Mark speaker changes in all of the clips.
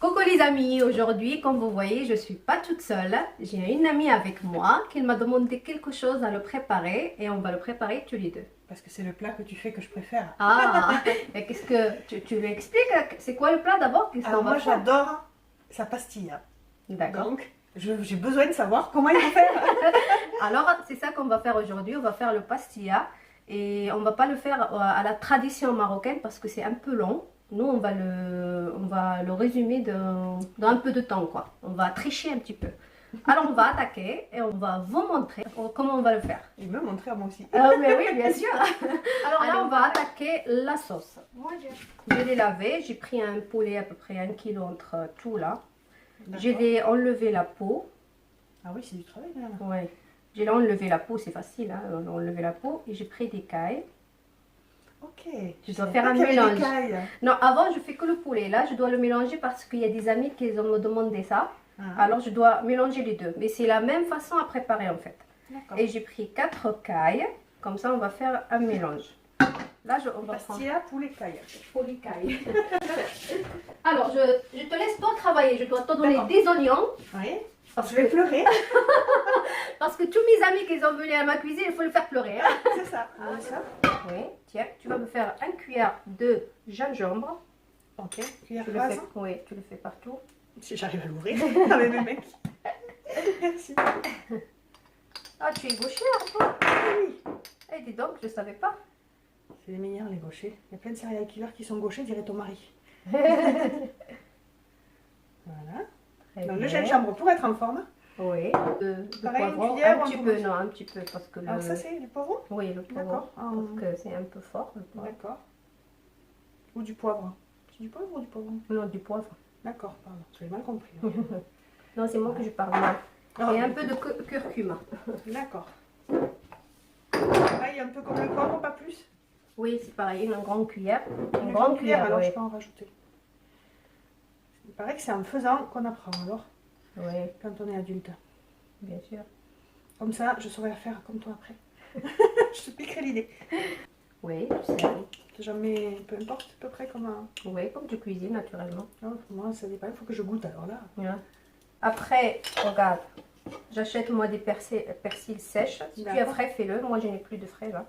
Speaker 1: Coucou les amis, aujourd'hui comme vous voyez je suis pas toute seule, j'ai une amie avec moi qui m'a demandé quelque chose à le préparer et on va le préparer tous les deux.
Speaker 2: Parce que c'est le plat que tu fais que je préfère.
Speaker 1: Ah, et qu'est-ce que tu lui expliques? C'est quoi le plat d'abord? Qu'est-ce qu'on
Speaker 2: Alors
Speaker 1: va
Speaker 2: moi
Speaker 1: faire?
Speaker 2: j'adore sa pastilla.
Speaker 1: D'accord.
Speaker 2: Donc j'ai besoin de savoir comment il faut faire.
Speaker 1: Alors c'est ça qu'on va faire aujourd'hui, on va faire le pastilla et on va pas le faire à la tradition marocaine parce que c'est un peu long. Nous on va le résumer dans un peu de temps quoi. On va tricher un petit peu. Alors on va attaquer et on va vous montrer comment on va le faire.
Speaker 2: Il me montrer à moi aussi.
Speaker 1: Mais oui, bien sûr. Alors là, on va attaquer la sauce. Je l'ai lavé, j'ai pris un poulet à peu près 1 kg entre tout là. Je l'ai enlevé la peau.
Speaker 2: Ah oui, c'est du travail quand même.
Speaker 1: Ouais. J'ai enlevé la peau, c'est facile, hein, enlever la peau. Et j'ai pris des cailles.
Speaker 2: Ok.
Speaker 1: Je dois faire un mélange. Non, avant, je fais que le poulet. Là, je dois le mélanger parce qu'il y a des amis qui ont me demandé ça.
Speaker 2: Ah.
Speaker 1: Alors, je dois mélanger les deux. Mais c'est la même façon à préparer en fait. Et j'ai pris 4 cailles. Comme ça, on va faire un mélange. Là, on va
Speaker 2: pastilla poulet caille.
Speaker 1: Poulet caille. Alors, je te laisse toi travailler. Je dois te donner des oignons.
Speaker 2: Oui.
Speaker 1: Parce
Speaker 2: Je vais
Speaker 1: que,
Speaker 2: pleurer.
Speaker 1: parce que tous mes amis qui sont venus à ma cuisine, il faut le faire pleurer. Hein.
Speaker 2: C'est ça. Ça.
Speaker 1: Oui, tiens, tu vas me faire 1 cuillère de gingembre.
Speaker 2: Ok. Cuillère
Speaker 1: Tu le
Speaker 2: rase.
Speaker 1: fais, oui, tu le fais partout.
Speaker 2: Si j'arrive à l'ouvrir avec mes mecs. Merci.
Speaker 1: Ah, tu es gauchère, toi?
Speaker 2: Oui.
Speaker 1: Eh, dis donc, je ne savais pas.
Speaker 2: C'est les meilleurs les gauchers. Il y a plein de céréales killers qui sont gauchers, dirait ton mari. Voilà. Donc le gingembre pour être en forme.
Speaker 1: Oui.
Speaker 2: Pareil, une
Speaker 1: poivron,
Speaker 2: cuillère
Speaker 1: un
Speaker 2: ou
Speaker 1: petit
Speaker 2: un
Speaker 1: peu,
Speaker 2: peu
Speaker 1: non, un petit peu, parce que
Speaker 2: Alors ça c'est du poivron.
Speaker 1: Oui, le poivron.
Speaker 2: D'accord.
Speaker 1: Parce que c'est un peu fort, le poivron.
Speaker 2: D'accord. Ou du poivre. C'est du poivre ou du poivron?
Speaker 1: Non, du poivre.
Speaker 2: D'accord, pardon, j'avais mal compris.
Speaker 1: Non, c'est moi que je parle mal.
Speaker 2: Ah,
Speaker 1: Et un peu de curcuma.
Speaker 2: D'accord. Pareil, un peu comme le poivre, pas plus.
Speaker 1: Oui, c'est pareil, une grande cuillère.
Speaker 2: Une grande cuillère, alors
Speaker 1: oui.
Speaker 2: je peux en rajouter. Il paraît que c'est en faisant qu'on apprend alors,
Speaker 1: Oui,
Speaker 2: quand on est adulte.
Speaker 1: bien sûr.
Speaker 2: Comme ça, je saurai la faire comme toi après. Je te piquerai l'idée.
Speaker 1: Oui, je sais.
Speaker 2: J'en mets, peu importe, à peu près comme un...
Speaker 1: Oui, comme tu cuisines naturellement.
Speaker 2: Non, moi, ça dépend, il faut que je goûte alors là.
Speaker 1: Voilà. Après, regarde, j'achète moi des persils sèches. Si tu as frais, fais-le. Moi, je n'ai plus de frais là.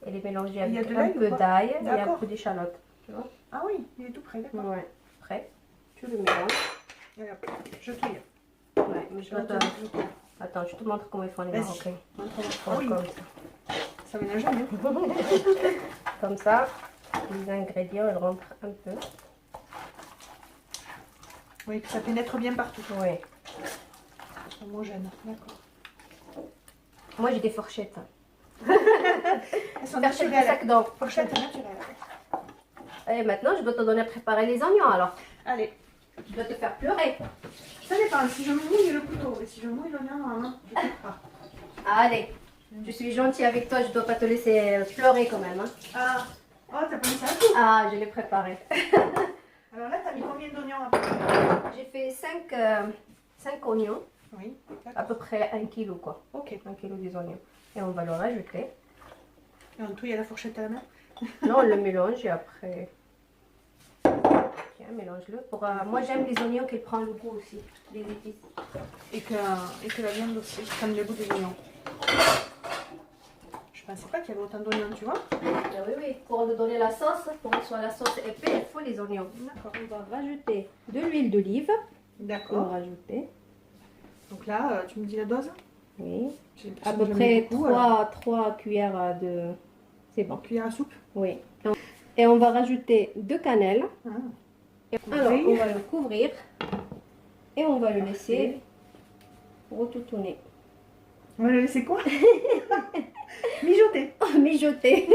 Speaker 1: Et les mélanger avec un peu d'ail et un peu d'échalote. Tu vois?
Speaker 2: Ah oui, il est tout prêt, d'accord.
Speaker 1: Ouais, prêt. Tu le mélanges.
Speaker 2: Et hop, je cueille.
Speaker 1: Ouais, mais je dois te... Attends, je te montre comment ils font les Marocains.
Speaker 2: Ah oui,
Speaker 1: Comme ça.
Speaker 2: ça mélange jamais.
Speaker 1: Comme ça, les ingrédients ils rentrent un peu.
Speaker 2: Oui, que ça pénètre bien partout.
Speaker 1: Oui.
Speaker 2: Homogène, d'accord.
Speaker 1: Moi j'ai des fourchettes.
Speaker 2: Elles sont
Speaker 1: Fourchette de
Speaker 2: naturelles.
Speaker 1: sac d'or.
Speaker 2: Fourchette naturelle.
Speaker 1: Et maintenant, je dois te donner à préparer les oignons alors.
Speaker 2: Allez.
Speaker 1: Je dois te faire pleurer.
Speaker 2: Ça dépend, si je mouille le couteau et si je mouille l'oignon, normalement, je ne coupe pas.
Speaker 1: Allez, je suis gentille avec toi, je dois pas te laisser pleurer quand même. Hein.
Speaker 2: Ah, oh, t'as pas mis ça à tout.
Speaker 1: Ah, je l'ai préparé.
Speaker 2: Alors là, t'as mis combien d'oignons à peu près?
Speaker 1: J'ai fait 5 oignons,
Speaker 2: Oui,
Speaker 1: à peu près 1 kg quoi.
Speaker 2: Ok.
Speaker 1: 1 kg des oignons. Et on va le rajouter.
Speaker 2: Et en tout, il y a la fourchette à la main.
Speaker 1: Non, on le mélange et après... Tiens, mélange-le. Moi, j'aime les oignons qui prennent le goût aussi, les épices.
Speaker 2: Et que la viande aussi prenne le goût des oignons. Je pensais pas qu'il y avait autant d'oignons, tu vois.
Speaker 1: Ah oui, oui, pour lui donner la sauce, pour que soit la sauce épais, il faut les oignons.
Speaker 2: D'accord.
Speaker 1: On va rajouter de l'huile d'olive. On va
Speaker 2: D'accord.
Speaker 1: rajouter.
Speaker 2: Donc là, tu me dis la dose?
Speaker 1: Oui.
Speaker 2: J'ai
Speaker 1: À
Speaker 2: l'impression
Speaker 1: peu
Speaker 2: que j'en
Speaker 1: près
Speaker 2: mets beaucoup,
Speaker 1: 3 cuillères de... C'est bon.
Speaker 2: cuillère à soupe.
Speaker 1: Oui. Et on va rajouter de cannelle.
Speaker 2: Ah.
Speaker 1: Alors, on va le couvrir. Et on va le laisser retoutonner.
Speaker 2: On va le laisser quoi? Mijoter.
Speaker 1: Oh, mijoter.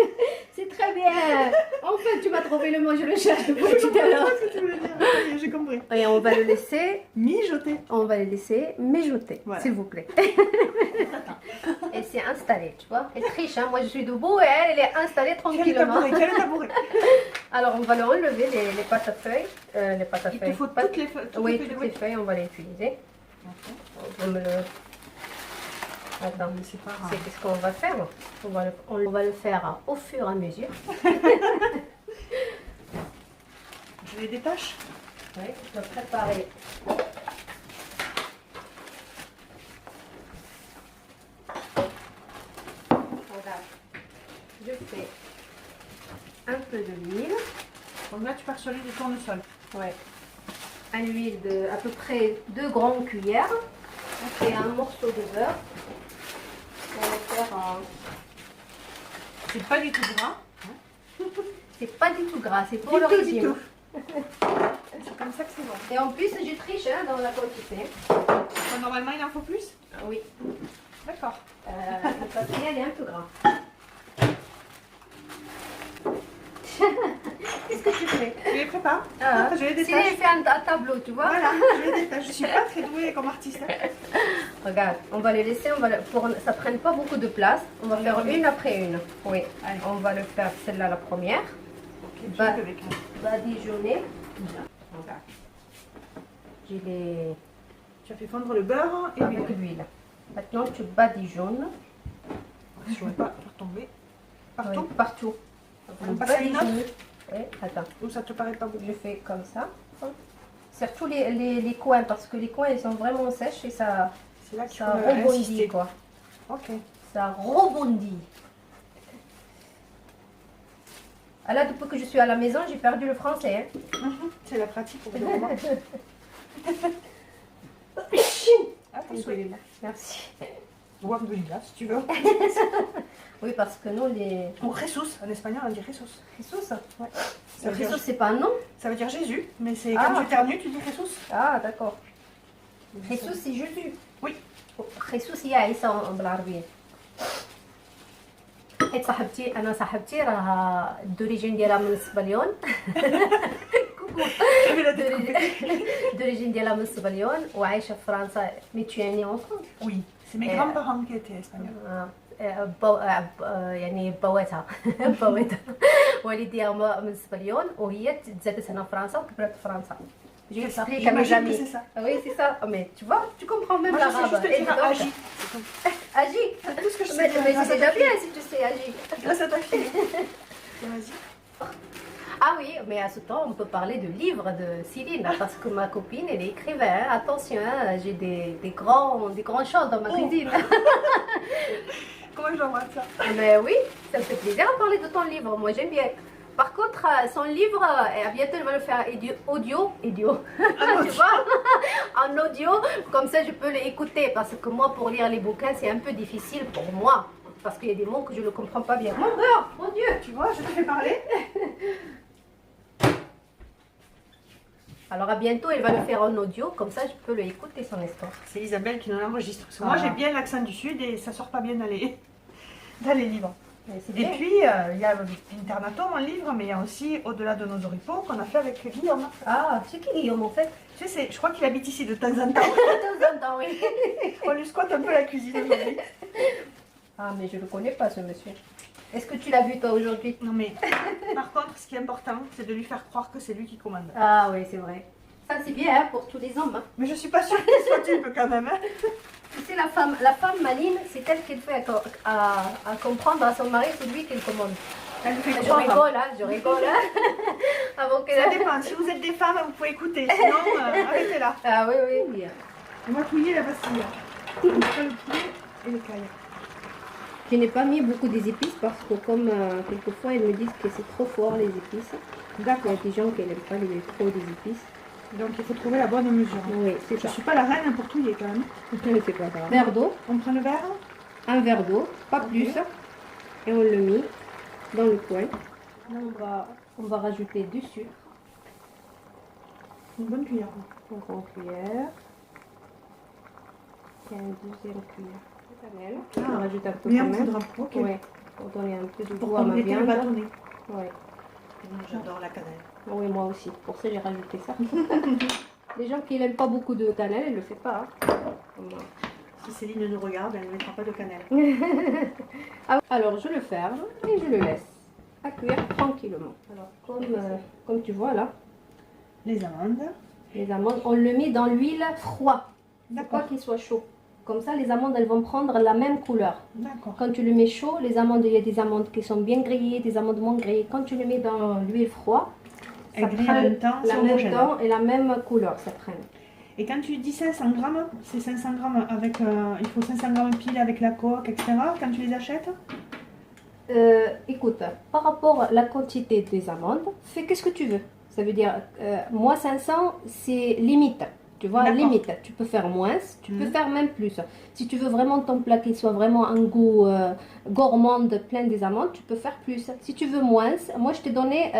Speaker 1: C'est très bien. Enfin, tu m'as trouvé le mot, je le cherche depuis tout à l'heure.
Speaker 2: Ce que tu voulais dire. Ok, j'ai compris.
Speaker 1: Et on va le laisser...
Speaker 2: Mijoter.
Speaker 1: On va le laisser mijoter,
Speaker 2: Voilà.
Speaker 1: s'il vous plaît. Elle s'est installée, tu vois. Elle triche, hein. Moi je suis debout et elle est installée tranquillement.
Speaker 2: Quel tabouret?
Speaker 1: Alors on va leur enlever les pâtes à feuilles. Les pâtes à
Speaker 2: Il
Speaker 1: feuilles.
Speaker 2: te faut toutes les feuilles.
Speaker 1: Oui, toutes les feuilles, on va les utiliser. On va me le... Attends,
Speaker 2: c'est pas
Speaker 1: c'est
Speaker 2: grave.
Speaker 1: qu'est-ce qu'on va faire? On va le faire au fur et à mesure.
Speaker 2: Je les détache.
Speaker 1: Ouais, je vais préparer. Regarde, je fais un peu d'huile.
Speaker 2: Donc là, tu pars sur l'huile de tournesol.
Speaker 1: Ouais. Une huile de à peu près 2 grandes cuillères. Et un morceau de beurre. On va faire
Speaker 2: C'est pas du tout gras.
Speaker 1: c'est pas du tout gras, c'est pour
Speaker 2: Du
Speaker 1: le
Speaker 2: tout, du
Speaker 1: régime.
Speaker 2: tout. C'est comme ça que c'est bon.
Speaker 1: Et en plus, je triche hein, dans la quantité.
Speaker 2: Bon, normalement, il en faut plus.
Speaker 1: Ah oui.
Speaker 2: D'accord.
Speaker 1: Le papier, elle est un peu gras. Qu'est-ce que tu fais?
Speaker 2: Je les prépare.
Speaker 1: Ah,
Speaker 2: Je les
Speaker 1: si
Speaker 2: détache.
Speaker 1: j'ai fait un tableau, tu vois.
Speaker 2: Voilà, je les détache. Je suis pas très douée comme artiste.
Speaker 1: Regarde, on va les laisser, pour ça prenne pas beaucoup de place. On va faire une après une. Oui,
Speaker 2: Allez.
Speaker 1: on va le faire celle-là la première.
Speaker 2: Ok,
Speaker 1: Bah,
Speaker 2: avec
Speaker 1: badigeonner. Regarde. J'ai les
Speaker 2: Tu as fait fondre le beurre et
Speaker 1: avec
Speaker 2: l'huile.
Speaker 1: l'huile. Maintenant tu badigeonnes.
Speaker 2: Je ne veux pas faire tomber. Partout.
Speaker 1: Oui, partout.
Speaker 2: On passe à une autre.
Speaker 1: Oui, attends.
Speaker 2: Ou ça te paraît pas beaucoup?
Speaker 1: Je fais comme ça. Surtout les coins parce que les coins ils sont vraiment sèches et ça
Speaker 2: C'est là qu'il
Speaker 1: ça
Speaker 2: faut
Speaker 1: rebondit
Speaker 2: insister.
Speaker 1: quoi.
Speaker 2: Ok.
Speaker 1: Ça rebondit. Ah là, depuis que je suis à la maison, j'ai perdu le français. Hein.
Speaker 2: C'est la pratique au bout d'un moment. Ah, pour souhaiter.
Speaker 1: Merci.
Speaker 2: Ou Alhamdoulilah, si tu veux.
Speaker 1: Oui, parce que nous, les...
Speaker 2: Ou Jesus, en espagnol on dit Jesus.
Speaker 1: Jesus,
Speaker 2: Ouais. Ça veut dire,
Speaker 1: Jesus, c'est pas un nom.
Speaker 2: ça veut dire Jésus, mais c'est
Speaker 1: Ah.
Speaker 2: quand tu éternues, tu dis Jesus.
Speaker 1: Ah, d'accord. Jesus, c'est Jésus.
Speaker 2: Oui.
Speaker 1: Jesus هي عيسى بالعربية. حيت صاحبتي أنا صاحبتي راها دوريجين ديالها من السبليون.
Speaker 2: J'avais la tête coupée.
Speaker 1: دوريجين ديالها من السبليون وعايشة في فرنسا. Mais tu es née en France?
Speaker 2: Oui, c'est mes grands-parents qui étaient espagnols.
Speaker 1: يعني بواتها بواتها والديها من السبليون وهي تزادت هنا في فرنسا وكبرت في فرنسا. Je explique à mes
Speaker 2: J'imagine que
Speaker 1: amis.
Speaker 2: c'est ça.
Speaker 1: Oui, c'est ça. Mais tu vois, tu comprends même
Speaker 2: Moi, je sais
Speaker 1: l'arabe.
Speaker 2: juste dire
Speaker 1: Évident.
Speaker 2: Agi.
Speaker 1: Agis.
Speaker 2: C'est tout ce que je sais
Speaker 1: Mais,
Speaker 2: dire.
Speaker 1: mais
Speaker 2: Grâce
Speaker 1: c'est
Speaker 2: à
Speaker 1: déjà
Speaker 2: ta fille.
Speaker 1: bien si tu sais agir.
Speaker 2: Grâce à ta fille. Tiens, vas-y.
Speaker 1: Ah oui, mais à ce temps, on peut parler de livres de Céline, parce que ma copine, elle est écrivain. Hein. Attention, hein, j'ai des grandes choses dans ma cuisine.
Speaker 2: Comment je dois voir ça?
Speaker 1: Mais oui, ça me fait plaisir de parler de ton livre. Moi, j'aime bien. Par contre, son livre, bientôt, elle va le faire audio. Tu vois, en audio. Comme ça, je peux l'écouter. Parce que moi, pour lire les bouquins, c'est un peu difficile pour moi. Parce qu'il y a des mots que je ne comprends pas bien. Mon beurre, mon Dieu.
Speaker 2: Tu vois, je te fais parler.
Speaker 1: Alors, à bientôt, elle va le faire en audio. Comme ça, je peux l'écouter, son histoire.
Speaker 2: C'est Isabelle qui nous l'enregistre. Parce que moi, j'ai bien l'accent du sud et ça sort pas bien dans les livres.
Speaker 1: Mais c'est
Speaker 2: Et
Speaker 1: bien.
Speaker 2: puis, il y a Internato, mon livre, mais il y a aussi Au-delà de nos oripeaux qu'on a fait avec Guillaume.
Speaker 1: Ah, c'est qui Guillaume, en fait?
Speaker 2: Tu sais, je crois qu'il habite ici de temps en temps.
Speaker 1: De temps en temps, oui.
Speaker 2: On lui squatte un peu la cuisine aujourd'hui.
Speaker 1: Ah, mais je ne le connais pas, ce monsieur. Est-ce que tu l'as vu, toi, aujourd'hui?
Speaker 2: Non, mais par contre, ce qui est important, c'est de lui faire croire que c'est lui qui commande.
Speaker 1: Ah, oui, c'est vrai. Ça, c'est bien hein, pour tous les hommes. Hein.
Speaker 2: Mais je suis pas sûre qu'il soit type quand même. Hein.
Speaker 1: Tu sais, la femme maligne, c'est elle qui le fait à comprendre à son mari, c'est lui qui le commande.
Speaker 2: Elle lui fait
Speaker 1: Je
Speaker 2: croire.
Speaker 1: rigole, hein, je rigole. Hein. Avant que...
Speaker 2: Ça dépend. Si vous êtes des femmes, vous pouvez écouter. Sinon, arrêtez là.
Speaker 1: Ah oui, oui.
Speaker 2: On va fouiller la pastille. On va le poulet et le caille.
Speaker 1: Je n'ai pas mis beaucoup des épices parce que comme quelquefois, ils me disent que c'est trop fort, les épices. D'accord. Il y a des gens qui n'aiment pas trop des épices.
Speaker 2: Donc, il faut trouver la bonne mesure.
Speaker 1: Oui, c'est
Speaker 2: Je
Speaker 1: ça.
Speaker 2: suis pas la reine pour touiller quand même.
Speaker 1: C'est pas grave. Verre d'eau.
Speaker 2: On prend le verre.
Speaker 1: Un verre d'eau, pas
Speaker 2: Ok.
Speaker 1: plus, et on le met dans le coin. Là, on va rajouter du sucre,
Speaker 2: Une bonne cuillère.
Speaker 1: une grande cuillère, et une deuxième cuillère de cannelle.
Speaker 2: Ah,
Speaker 1: On rajoute un peu
Speaker 2: mais
Speaker 1: quand
Speaker 2: en
Speaker 1: même.
Speaker 2: poudre. Ok.
Speaker 1: Ouais, pour donner un peu de
Speaker 2: Pour
Speaker 1: goût à ma
Speaker 2: compléter le
Speaker 1: viande.
Speaker 2: bâtonnet.
Speaker 1: Ouais.
Speaker 2: J'adore la cannelle.
Speaker 1: Oui, moi aussi. Pour ça, j'ai rajouté ça. Les gens qui n'aiment pas beaucoup de cannelle, ils ne le font pas. Hein.
Speaker 2: Si Céline nous regarde, elle ne mettra pas de cannelle.
Speaker 1: Alors, je le ferme et je le laisse à cuire tranquillement. Alors, comme tu vois là,
Speaker 2: Les amandes.
Speaker 1: les amandes, on le met dans l'huile froide. Pas
Speaker 2: D'accord.
Speaker 1: qu'il soit chaud. Comme ça, les amandes, elles vont prendre la même couleur.
Speaker 2: D'accord.
Speaker 1: Quand tu le mets chaud, les amandes, il y a des amandes qui sont bien grillées, des amandes moins grillées. Quand tu le mets dans l'huile froide,
Speaker 2: Elle grille en même temps, c'est
Speaker 1: la même
Speaker 2: homogène.
Speaker 1: temps et la même couleur, ça traîne.
Speaker 2: Et quand tu dis 500 grammes, c'est 500 grammes avec, il faut 500 grammes pile avec la coque, etc. Quand tu les achètes?
Speaker 1: Écoute, par rapport à la quantité des amandes, fais qu'est-ce que tu veux. Ça veut dire, moi 500, c'est limite. Tu vois, limite. Tu peux faire moins, tu peux faire même plus. Si tu veux vraiment ton plat qui soit vraiment un goût gourmand, plein des amandes, tu peux faire plus. Si tu veux moins, moi je t'ai donné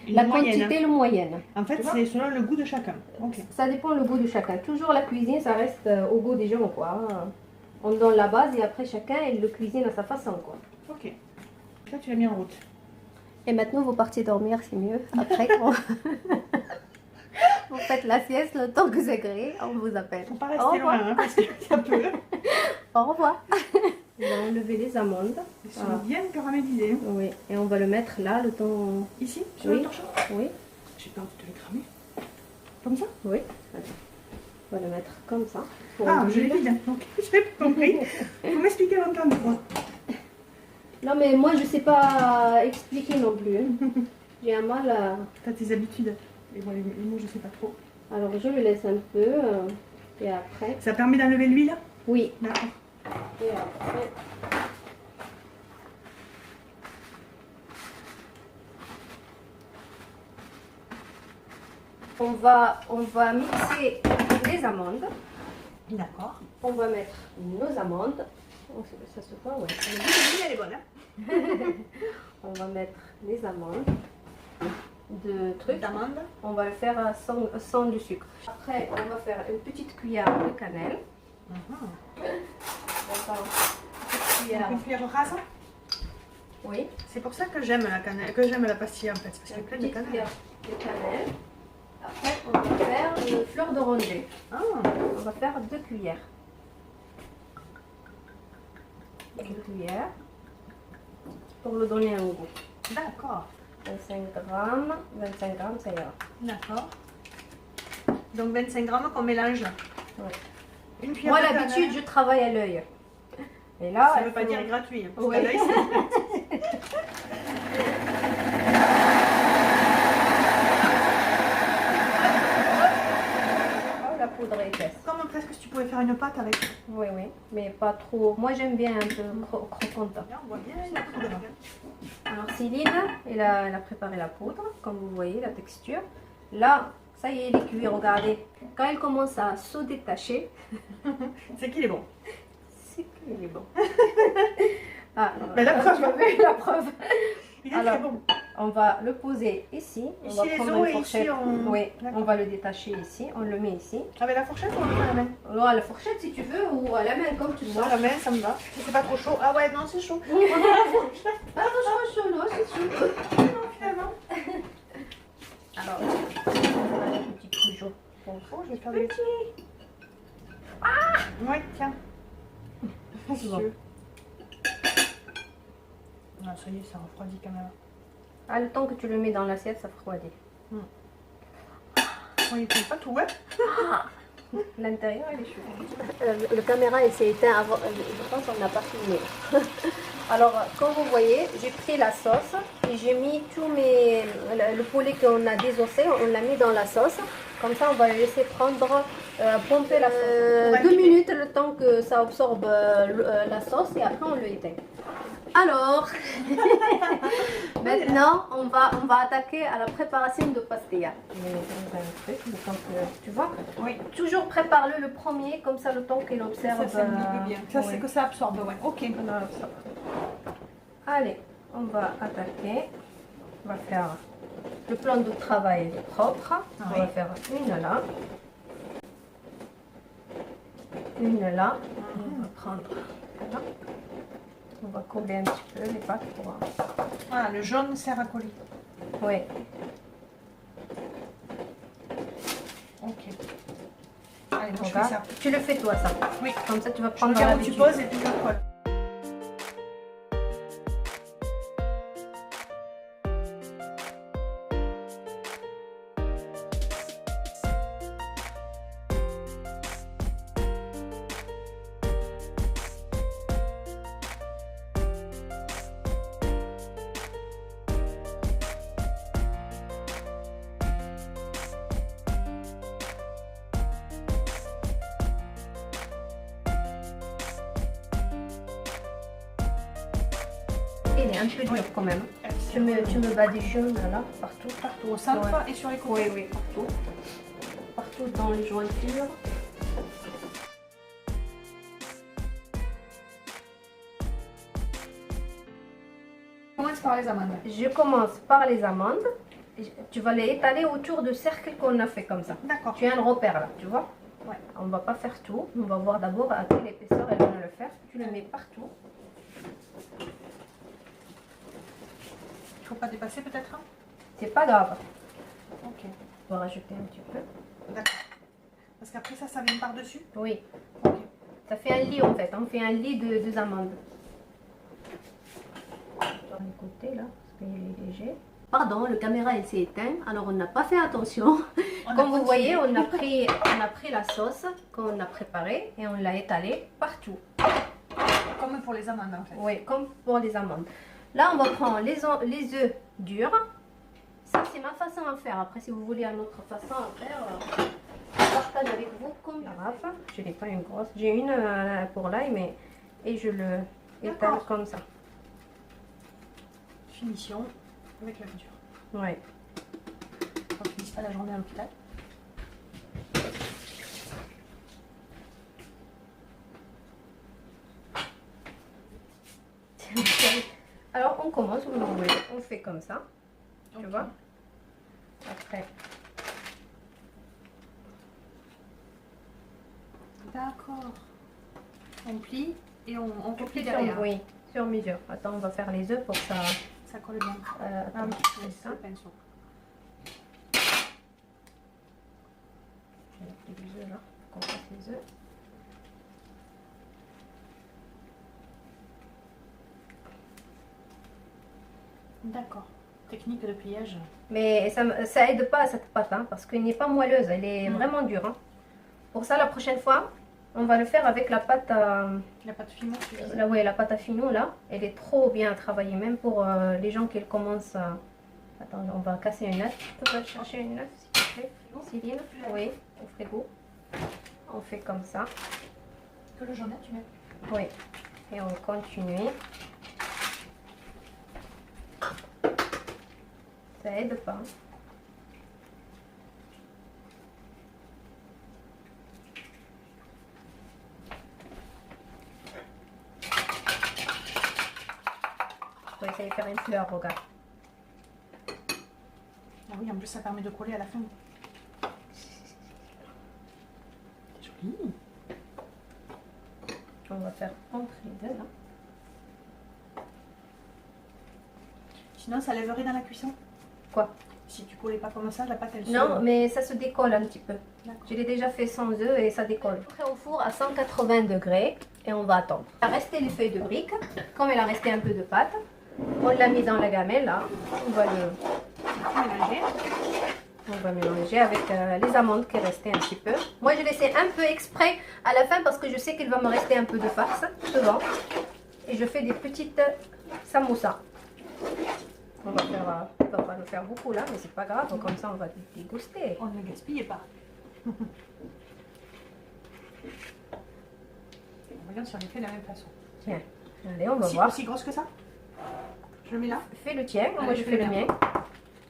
Speaker 1: la quantité, le moyenne.
Speaker 2: En fait, c'est selon le goût de chacun. Okay.
Speaker 1: Ça dépend le goût de chacun. Toujours la cuisine, ça reste au goût des gens, quoi. On donne la base et après chacun, il le cuisine à sa façon, quoi.
Speaker 2: Ok. Là, tu l'as mis en route.
Speaker 1: Et maintenant, vous partez dormir, c'est mieux. Après, quand vous faites la sieste, le temps que c'est gré, on vous appelle.
Speaker 2: Faut pas rester loin, hein, parce que ça peut.
Speaker 1: Au revoir. On va enlever les amandes.
Speaker 2: Ils sont bien caramélisés.
Speaker 1: Oui, et on va le mettre là, le temps...
Speaker 2: Ici, sur le torchon?
Speaker 1: Oui.
Speaker 2: J'ai peur de te les cramer. Comme ça?
Speaker 1: Oui. Attends. On va le mettre comme ça.
Speaker 2: Ah, je l'ai vide, donc j'ai pas compris. Faut m'expliquer longtemps, du coup.
Speaker 1: Non, mais moi, je sais pas expliquer non plus. J'ai un mal à...
Speaker 2: T'as tes habitudes. Et moi, les mots, je sais pas trop.
Speaker 1: Alors, je le laisse un peu. Et après...
Speaker 2: Ça permet d'enlever l'huile?
Speaker 1: Oui.
Speaker 2: D'accord.
Speaker 1: Et après... On va mixer les amandes.
Speaker 2: D'accord.
Speaker 1: On va mettre nos amandes. Oh, ça se voit, ouais.
Speaker 2: L'huile, elle est bonne, hein?
Speaker 1: On va mettre les amandes. De trucs.
Speaker 2: D'amandes.
Speaker 1: On va le faire sans du sucre. Après, on va faire une petite cuillère de cannelle. D'accord.
Speaker 2: Une cuillère rase?
Speaker 1: Oui.
Speaker 2: C'est pour ça que j'aime la cannelle, que j'aime la pastille en fait, parce qu'il y a plein de cannelle.
Speaker 1: Cuillère de cannelle. Après, on va faire une fleur d'oranger.
Speaker 2: Ah.
Speaker 1: On va faire 2 cuillères. 2 cuillères. Pour le donner un goût.
Speaker 2: D'accord.
Speaker 1: 25 grammes, ça ira.
Speaker 2: D'accord. Donc 25 grammes qu'on mélange.
Speaker 1: Ouais.
Speaker 2: Une cuillère
Speaker 1: Moi,
Speaker 2: de
Speaker 1: d'habitude,
Speaker 2: cannelle.
Speaker 1: je travaille à l'œil. Et là,
Speaker 2: Ça ne veut pas dire gratuit. Hein, parce
Speaker 1: Oui.
Speaker 2: que là, c'est
Speaker 1: oh, la poudre épaisse.
Speaker 2: comme presque si tu pouvais faire une pâte avec.
Speaker 1: Oui, oui, mais pas trop. Moi, j'aime bien un peu croquante.
Speaker 2: Là, on voit bien la poudre.
Speaker 1: Alors, Céline, elle a préparé la poudre, comme vous voyez, la texture. Là, ça y est, il est cuit, regardez. Quand elle commence à se détacher,
Speaker 2: C'est qu'il est bon.
Speaker 1: c'est qu'il est bon. Ah,
Speaker 2: Mais la preuve.
Speaker 1: la preuve.
Speaker 2: Il est
Speaker 1: Alors,
Speaker 2: très bon.
Speaker 1: on va le poser ici. On
Speaker 2: Ici,
Speaker 1: va
Speaker 2: les
Speaker 1: prendre
Speaker 2: os,
Speaker 1: une
Speaker 2: et
Speaker 1: fourchette.
Speaker 2: ici, on...
Speaker 1: Oui,
Speaker 2: D'accord.
Speaker 1: on va le détacher ici. On le met ici.
Speaker 2: Avec la fourchette ou avec la main?
Speaker 1: Alors, à la fourchette si tu veux, ou à la main, comme tu veux.
Speaker 2: Moi, la main, ça me va. Si c'est pas trop chaud. Ah ouais, non, c'est chaud.
Speaker 1: Attention, non, c'est sûr.
Speaker 2: Non, finalement.
Speaker 1: Alors, on va un petit couteau.
Speaker 2: Bon, je vais faire des... Ah ouais, tiens.
Speaker 1: C'est bon.
Speaker 2: Ah, ça y est, ça refroidit quand même.
Speaker 1: Ah, le temps que tu le mets dans l'assiette, ça refroidit.
Speaker 2: Oui, il ne pas tout, ouais.
Speaker 1: L'intérieur, il est chaud. Le caméra, il s'est éteint avant. Je pense qu'on n'a pas filmé. Alors, comme vous voyez, j'ai pris la sauce et j'ai mis le poulet qu'on a désossé, on l'a mis dans la sauce. Comme ça, on va le laisser pomper la sauce. 2 minutes, le temps que ça absorbe la sauce et après on le éteint. Alors, maintenant, on va attaquer à la préparation de pastilla. Tu vois?
Speaker 2: Oui.
Speaker 1: Toujours prépare-le le premier, comme ça le temps qu'il observe.
Speaker 2: Ça s'imbibe bien. Ça,
Speaker 1: oui.
Speaker 2: c'est que ça absorbe, ouais. Ok.
Speaker 1: Allez, on va attaquer. On va faire le plan de travail propre. On va faire une là. Une là. On va prendre là. On va coller un petit peu les pâtes pour...
Speaker 2: Voilà, le jaune sert à coller.
Speaker 1: Oui.
Speaker 2: Ok. Allez, moi je fais
Speaker 1: Regarde.
Speaker 2: ça.
Speaker 1: Tu le fais toi ça.
Speaker 2: Oui.
Speaker 1: Comme ça tu vas
Speaker 2: Je
Speaker 1: prendre
Speaker 2: regarde où tu
Speaker 1: l'habitude.
Speaker 2: poses et puis je colle.
Speaker 1: il est un peu dur quand même. Tu me badigeonnes là, partout.
Speaker 2: Partout, au centre et sur les côtés.
Speaker 1: Oui, partout. Partout dans les jointures.
Speaker 2: Commence par les amandes.
Speaker 1: Je commence par les amandes. Tu vas les étaler autour du cercle qu'on a fait comme ça.
Speaker 2: D'accord.
Speaker 1: Tu as un repère là, tu vois?
Speaker 2: Ouais.
Speaker 1: On va pas faire tout. On va voir d'abord à quelle épaisseur elle va le faire. Tu le mets partout.
Speaker 2: Il faut pas dépasser peut-être?
Speaker 1: C'est pas grave.
Speaker 2: Ok.
Speaker 1: On va rajouter un petit peu.
Speaker 2: D'accord. Parce qu'après ça vient par-dessus?
Speaker 1: Oui.
Speaker 2: Ok.
Speaker 1: Ça fait un lit en fait. On fait un lit de 2 amandes. Sur les côtés là, parce qu'il est léger. Pardon, le caméra elle s'est éteinte, alors on n'a pas fait attention. Comme vous voyez, on a pris la sauce qu'on a préparée et on l'a étalée partout.
Speaker 2: Comme pour les amandes en fait.
Speaker 1: Oui, comme pour les amandes. Là, on va prendre les œufs durs. Ça, c'est ma façon à faire. Après, si vous voulez une autre façon à faire, je partage avec vous comme garafe. Je n'ai pas une grosse. J'ai une pour l'ail, mais et je le étale comme ça.
Speaker 2: Finition avec la couture.
Speaker 1: Oui.
Speaker 2: On ne finisse pas la journée à l'hôpital.
Speaker 1: Alors, on commence, vous voulez, on fait comme ça. Tu vois? Après.
Speaker 2: D'accord. On plie et on replie
Speaker 1: Sur,
Speaker 2: derrière.
Speaker 1: oui, sur mesure. Attends, on va faire les œufs pour ça.
Speaker 2: Ça colle bien.
Speaker 1: Attends,
Speaker 2: c'est
Speaker 1: ça.
Speaker 2: le pinceau.
Speaker 1: Je vais mettre les œufs là, qu'on fasse les œufs.
Speaker 2: D'accord. Technique de pliage.
Speaker 1: Mais ça aide pas à cette pâte, hein, parce qu'elle n'est pas moelleuse, elle est vraiment dure. Hein. Pour ça, la prochaine fois, on va le faire avec la pâte à...
Speaker 2: La pâte fino, tu dis?
Speaker 1: Là, ouais, la pâte à fino, là, elle est trop bien travaillée, même pour les gens qui commencent à... Attends, on va casser une œuf. Tu peux chercher une œuf, s'il te plaît, Céline? Oui, au frigo. On fait comme ça.
Speaker 2: Que le jaune, tu mets?
Speaker 1: Oui. Et on continue. Ça aide pas. On va essayer de faire une fleur, regarde.
Speaker 2: Ah oui, en plus ça permet de coller à la fin. C'est joli.
Speaker 1: On va faire entre les deux là.
Speaker 2: Sinon, ça lèverait dans la cuisson?
Speaker 1: Quoi?
Speaker 2: Si tu collais pas comme ça, la pâte elle se...
Speaker 1: Non, mais ça se décolle un petit peu.
Speaker 2: D'accord.
Speaker 1: Je l'ai déjà fait sans œufs et ça décolle. Après au four à 180 degrés et on va attendre. Il a resté les feuilles de briques. Comme il a resté un peu de pâte, on l'a mis dans la gamelle là. On va
Speaker 2: mélanger.
Speaker 1: On va mélanger avec les amandes qui restaient un petit peu. Moi, je laissais un peu exprès à la fin parce que je sais qu'il va me rester un peu de farce devant. Et je fais des petites samoussas. On va faire, on va pas le faire beaucoup là, mais c'est pas grave. Comme ça, on va déguster.
Speaker 2: On ne gaspille pas. On regarde si on les fait de la même façon.
Speaker 1: Tiens, allez, on va voir.
Speaker 2: Aussi grosse que ça? Je le mets là?
Speaker 1: Fais le tien, moi je fais le mien.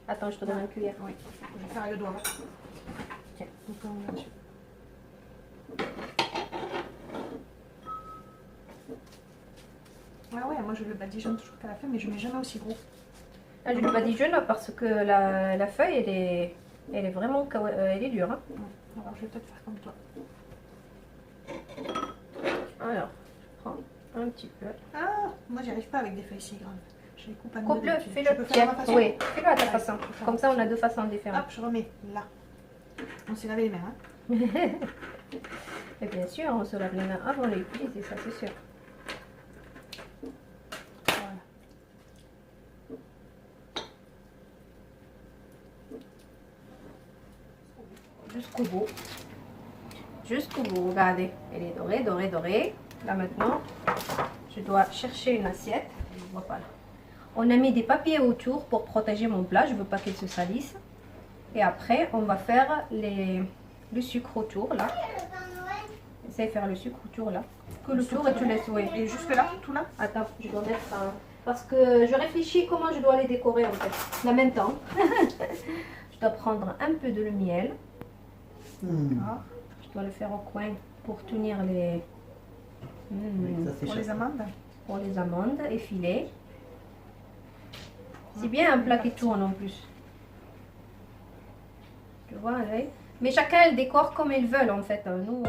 Speaker 1: Attends, je te donne une cuillère.
Speaker 2: Oui, je vais faire le doigt.
Speaker 1: Tiens.
Speaker 2: Donc, on met dessus. Ah ouais, moi je le badigeonne toujours qu'à la fin, mais je mets jamais aussi gros.
Speaker 1: Ah, je le badigeonne parce que la feuille, elle est vraiment elle est dure. Hein.
Speaker 2: Alors je vais peut-être faire comme toi.
Speaker 1: Alors, je prends un petit peu.
Speaker 2: Ah, moi j'y arrive pas avec des feuilles si grandes. Je les coupe à deux.
Speaker 1: Coupe-le, fais-le.
Speaker 2: Je peux faire à ma façon?
Speaker 1: Oui, fais-le à ta façon. Comme ça, on a deux façons différentes.
Speaker 2: Hop, je remets là. On s'est lavé les mains. Hein.
Speaker 1: Et bien sûr, on se lave les mains avant de l'utiliser, ça c'est sûr.
Speaker 2: Voilà.
Speaker 1: Jusqu'au bout. Jusqu'au bout, regardez. Elle est dorée, dorée, dorée. Là maintenant, je dois chercher une assiette. Je ne vois pas là. On a mis des papiers autour pour protéger mon plat. Je ne veux pas qu'il se salisse. Et après, on va faire le sucre autour là. Essaye de faire le sucre autour là. Que le tour et tu laisses. Oui.
Speaker 2: Et jusque là, tout là?
Speaker 1: Attends, je dois mettre parce que je réfléchis comment je dois les décorer en fait. En même temps, je dois prendre un peu de miel.
Speaker 2: Ah,
Speaker 1: Je dois le faire au coin pour tenir les...
Speaker 3: Ça, c'est
Speaker 2: pour les
Speaker 3: cher.
Speaker 2: amandes.
Speaker 1: pour les amandes effilées. C'est bien un plat qui tourne en plus. Tu vois, là. Mais chacun elle décore comme ils veulent en fait. Nous,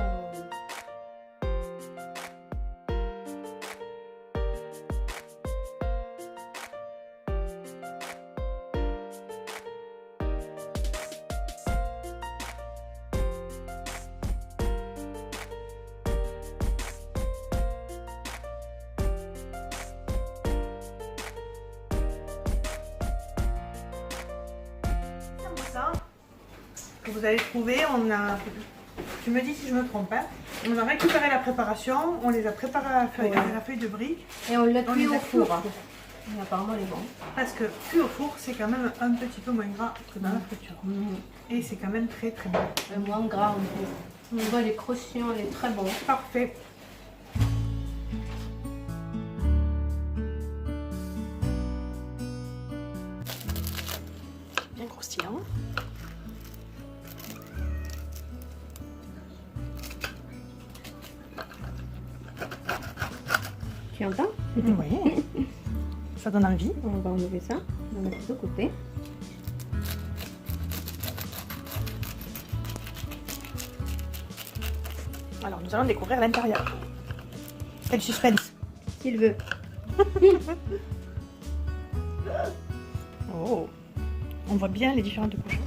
Speaker 2: Ça, que vous avez trouvé, on a, tu me dis si je me trompe pas, on a récupéré la préparation, on les a préparés à
Speaker 1: Ouais.
Speaker 2: la feuille de brique,
Speaker 1: et on l'a
Speaker 2: on
Speaker 1: cuit
Speaker 2: les
Speaker 1: au
Speaker 2: a cuits au
Speaker 1: four.
Speaker 2: four.
Speaker 1: Et apparemment, elle est bonne.
Speaker 2: Parce que cuit au four, c'est quand même un petit peu moins gras que dans la friture. Et c'est quand même très très bon.
Speaker 1: Et moins gras en plus. Tu vois, les croustillants, elle est très bon.
Speaker 2: Parfait. Bien croustillant.
Speaker 1: Tu entends?
Speaker 2: Oui. Ça donne envie.
Speaker 1: On va enlever ça. On va mettre de côté.
Speaker 2: Alors nous allons découvrir l'intérieur. Quel suspense.
Speaker 1: S'il veut.
Speaker 2: Oh. On voit bien les différentes couches.